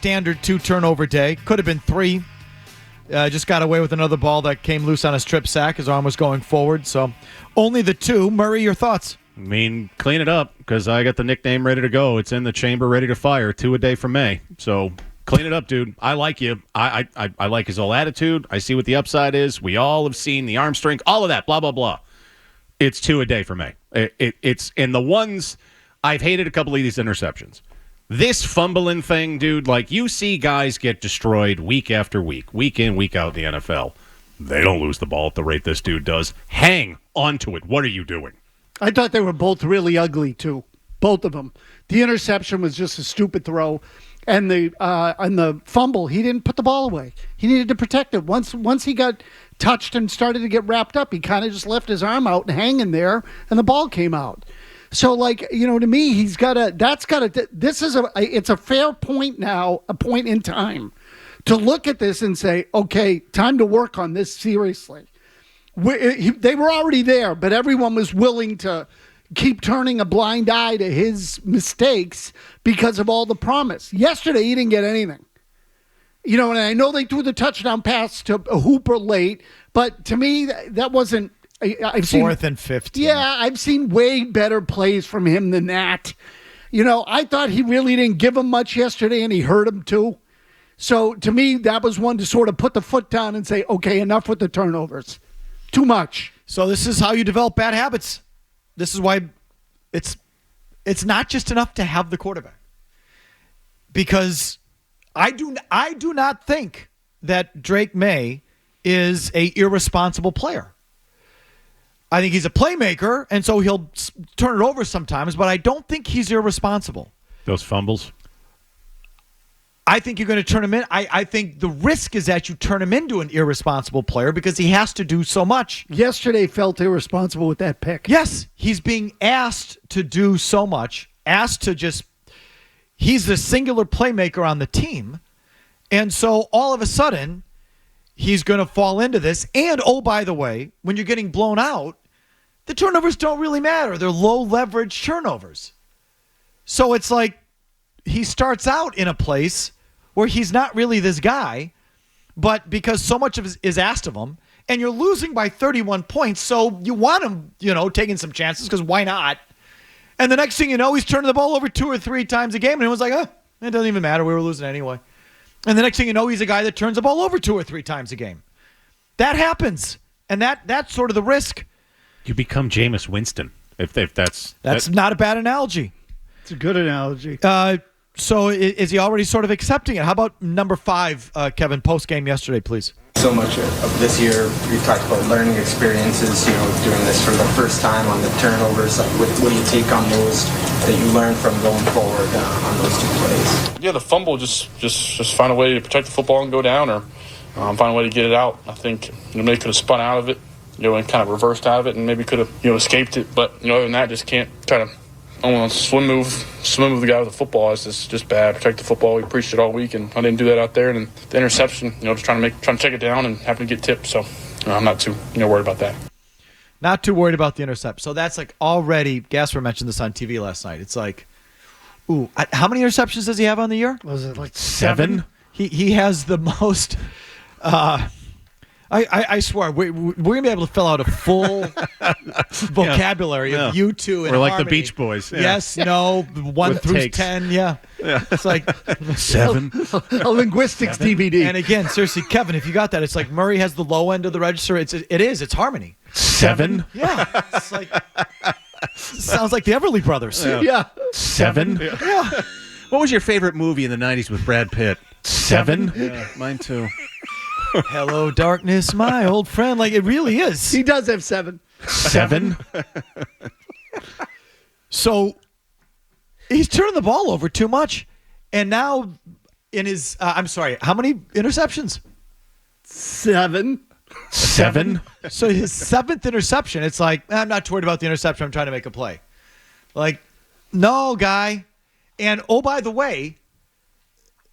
standard 2-turnover day. Could have been 3. Just got away with another ball that came loose on his strip sack. His arm was going forward, so only the 2. Murray, your thoughts? I mean, clean it up, because I got the nickname ready to go. It's in the chamber, ready to fire. 2 a day from May. So clean it up, dude. I like you. I like his whole attitude. I see what the upside is. We all have seen the arm strength, all of that, blah, blah, blah. It's 2 a day for May. It's in the ones I've hated a couple of these interceptions. This fumbling thing, dude, like you see guys get destroyed week after week in, week out in the NFL. They don't lose the ball at the rate this dude does. Hang onto it. What are you doing? I thought they were both really ugly, too. Both of them. The interception was just a stupid throw. And the fumble, he didn't put the ball away. He needed to protect it. Once he got touched and started to get wrapped up, he kind of just left his arm out and hanging there, and the ball came out. So, like, to me, it's a fair point now, a point in time, to look at this and say, okay, time to work on this seriously. They were already there, but everyone was willing to keep turning a blind eye to his mistakes because of all the promise. Yesterday, he didn't get anything. And I know they threw the touchdown pass to Hooper late, but to me, that wasn't. I've seen 4th and 15. Yeah, I've seen way better plays from him than that. I thought he really didn't give him much yesterday, and he hurt him too. So to me, that was one to sort of put the foot down and say, okay, enough with the turnovers. Too much. So this is how you develop bad habits. This is why it's not just enough to have the quarterback. Because I do not think that Drake Maye is a irresponsible player. I think he's a playmaker, and so he'll turn it over sometimes, but I don't think he's irresponsible. Those fumbles? I think you're going to turn him in. I think the risk is that you turn him into an irresponsible player because he has to do so much. Yesterday felt irresponsible with that pick. Yes, he's being asked to do so much, he's the singular playmaker on the team, and so all of a sudden, he's going to fall into this. And, oh, by the way, when you're getting blown out, the turnovers don't really matter. They're low-leverage turnovers. So it's like he starts out in a place where he's not really this guy, but because so much of it is asked of him, and you're losing by 31 points, so you want him, taking some chances, because why not? And the next thing you know, he's turning the ball over 2 or 3 times a game, and everyone's like, it doesn't even matter. We were losing anyway. And the next thing you know, he's a guy that turns the ball over 2 or 3 times a game. That happens. And that's sort of the risk. You become Jameis Winston. If that's not a bad analogy. It's a good analogy. So is he already sort of accepting it? How about number 5, Kevin, post-game yesterday, please? So much of this year, we've talked about learning experiences, doing this for the first time on the turnovers. Like, what do you take on those that you learn from going forward on those 2 plays? Yeah, the fumble, just find a way to protect the football and go down, or find a way to get it out. I think maybe could have spun out of it, and kind of reversed out of it, and maybe could have escaped it. But other than that, just can't kind of. I want to swim move the guy with the football. It's just bad. Protect the football. We preached it all week, and I didn't do that out there. And the interception, just trying to take it down and having to get tipped. So I'm not too worried about that. Not too worried about the intercept. So that's like already. Gasper mentioned this on TV last night. It's like, ooh, how many interceptions does he have on the year? Was it like 7? He has the most. I swear, we're going to be able to fill out a full vocabulary of you two. We're like the Beach Boys. Yeah. Yes, no, 1 With through takes. 10, yeah. It's like 7. a linguistics DVD. And again, seriously, Kevin, if you got that, it's like Murray has the low end of the register. It's harmony. 7? Yeah. It's like, sounds like the Everly Brothers. Yeah. 7? Yeah. What was your favorite movie in the 90s with Brad Pitt? 7? Yeah, mine too. Hello, darkness, my old friend. Like, it really is. He does have 7. 7? So he's turning the ball over too much. And now in his, I'm sorry, how many interceptions? 7. 7? So his 7th interception, it's like, I'm not worried about the interception. I'm trying to make a play. Like, no, guy. And, oh, by the way,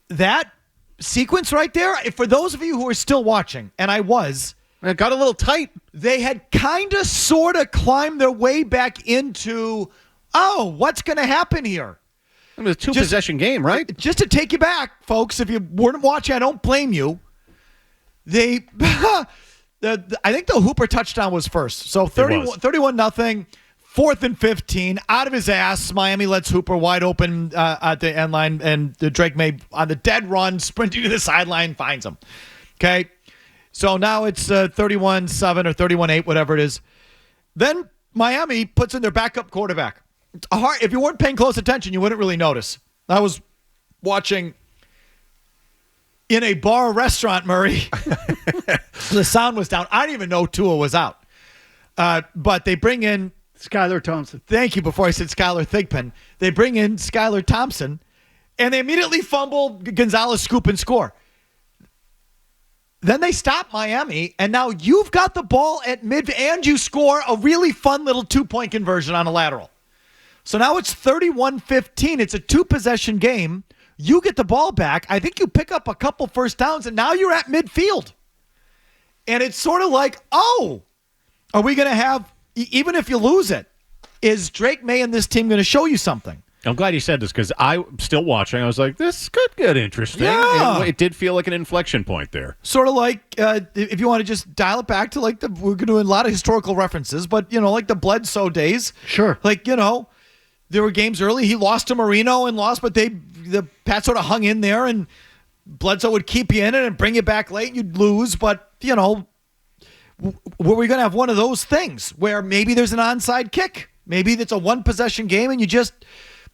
that sequence right there, for those of you who are still watching, and I was, It got a little tight. they had kind of sort of climbed their way back into, oh, what's going to happen here? It was a two-possession game, right? Just to take you back, folks, if you weren't watching, I don't blame you. They, I think the Hooper touchdown was first. So 31-0, 4th and 15, out of his ass. Miami lets Hooper wide open at the end line, and Drake Maye on the dead run, sprinting to the sideline, finds him. Okay, so now it's 31-7 or 31-8, whatever it is. Then Miami puts in their backup quarterback. It's hard. If you weren't paying close attention, you wouldn't really notice. I was watching in a bar or restaurant, Murray. The sound was down. I didn't even know Tua was out. But they bring in Skylar Thompson. Thank you. Before I said Skylar Thigpen, they bring in Skylar Thompson, and they immediately fumble. Gonzalez scoop and score. Then they stop Miami, and now you've got the ball at mid, and you score a really fun little 2-point conversion on a lateral. So now it's 31-15. It's a 2-possession game. You get the ball back. I think you pick up a couple first downs, and now you're at midfield. And it's sort of like, oh, are we going to have, even if you lose it, is Drake Maye and this team going to show you something? I'm glad you said this because I'm still watching. I was like, this could get interesting. Yeah. It did feel like an inflection point there. Sort of like, if you want to just dial it back to like we're doing a lot of historical references, but, like the Bledsoe days. Sure. Like, there were games early. He lost to Marino and lost, but the Pats sort of hung in there, and Bledsoe would keep you in it and bring you back late. You'd lose, but, were we going to have one of those things where maybe there's an onside kick? Maybe it's a 1-possession game, and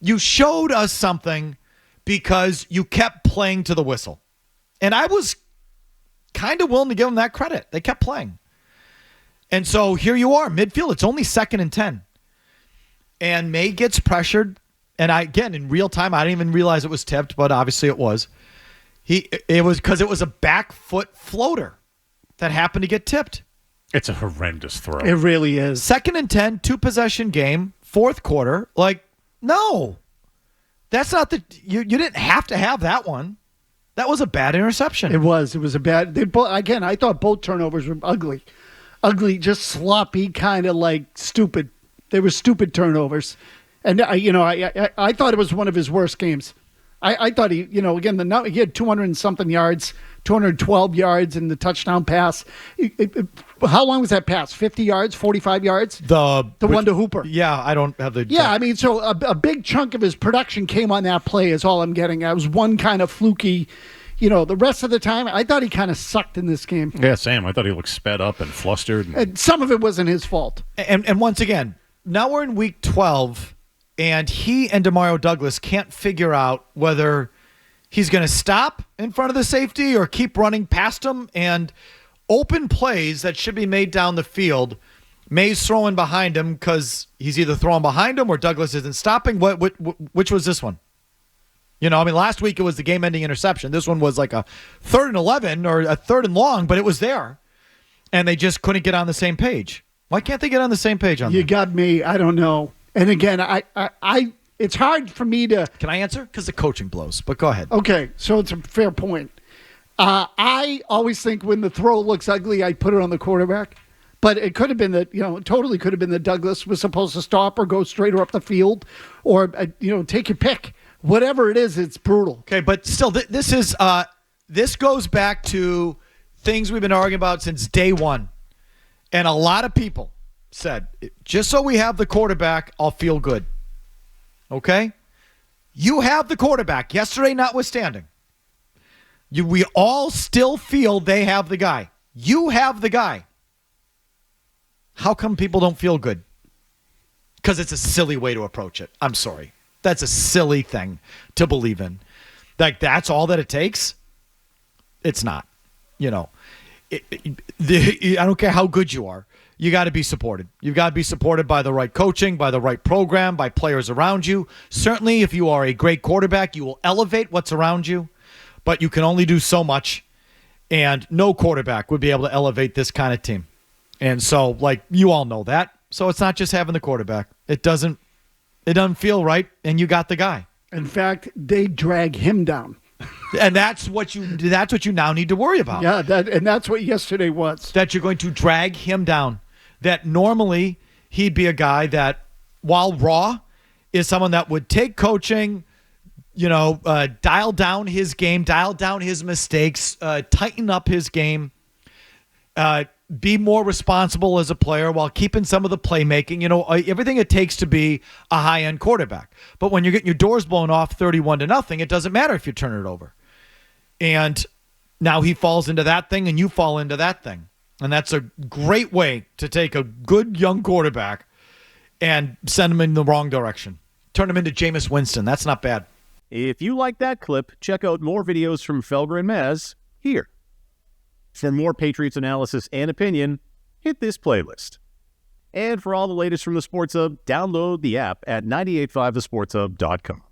you showed us something because you kept playing to the whistle. And I was kind of willing to give them that credit. They kept playing. And so here you are, midfield. It's only 2nd and 10. And Maye gets pressured. And again, in real time, I didn't even realize it was tipped, but obviously it was. It was because it was a back foot floater that happened to get tipped. It's a horrendous throw. It really is. 2nd and 10, 2-possession game, 4th quarter. Like, no. That's not you didn't have to have that one. That was a bad interception. It was a bad. Again, I thought both turnovers were ugly. Ugly, just sloppy, kind of like stupid. They were stupid turnovers. And, I thought it was one of his worst games. I thought he had 200 and something yards, 212 yards in the touchdown pass. How long was that pass? 50 yards, 45 yards? The one to Hooper. Yeah, I don't have the... Yeah, I mean, so a big chunk of his production came on that play is all I'm getting. That was one kind of fluky, the rest of the time, I thought he kind of sucked in this game. Yeah, Sam, I thought he looked sped up and flustered. And some of it wasn't his fault. And once again, now we're in week 12, and he and Demario Douglas can't figure out whether he's going to stop in front of the safety or keep running past him. And open plays that should be made down the field, Maye's throwing behind him because he's either throwing behind him or Douglas isn't stopping. Which was this one? Last week it was the game-ending interception. This one was like a 3rd and 11 or a 3rd and long, but it was there. And they just couldn't get on the same page. Why can't they get on the same page on that? You got me. I don't know. And again, it's hard for me to... Can I answer? Because the coaching blows, but go ahead. Okay, so it's a fair point. I always think when the throw looks ugly, I put it on the quarterback. But it could have been that, totally could have been that Douglas was supposed to stop or go straighter up the field or, take your pick. Whatever it is, it's brutal. Okay, but still, this goes back to things we've been arguing about since day one. And a lot of people said, just so we have the quarterback, I'll feel good. Okay? You have the quarterback, yesterday notwithstanding. We all still feel they have the guy. You have the guy. How come people don't feel good? Because it's a silly way to approach it. I'm sorry. That's a silly thing to believe in. Like, that's all that it takes? It's not. I don't care how good you are. You got to be supported. You've got to be supported by the right coaching, by the right program, by players around you. Certainly, if you are a great quarterback, you will elevate what's around you, but you can only do so much, and no quarterback would be able to elevate this kind of team. And so, you all know that. So it's not just having the quarterback. It doesn't feel right, and you got the guy. In fact, they drag him down. And that's what you now need to worry about. Yeah, that's what yesterday was. That you're going to drag him down. That normally he'd be a guy that, while raw, is someone that would take coaching, dial down his game, dial down his mistakes, tighten up his game, be more responsible as a player while keeping some of the playmaking, everything it takes to be a high-end quarterback. But when you're getting your doors blown off 31-0, it doesn't matter if you turn it over. And now he falls into that thing and you fall into that thing. And that's a great way to take a good young quarterback and send him in the wrong direction. Turn him into Jameis Winston. That's not bad. If you like that clip, check out more videos from Felger and Mazz here. For more Patriots analysis and opinion, hit this playlist. And for all the latest from the Sports Hub, download the app at 985thesportshub.com.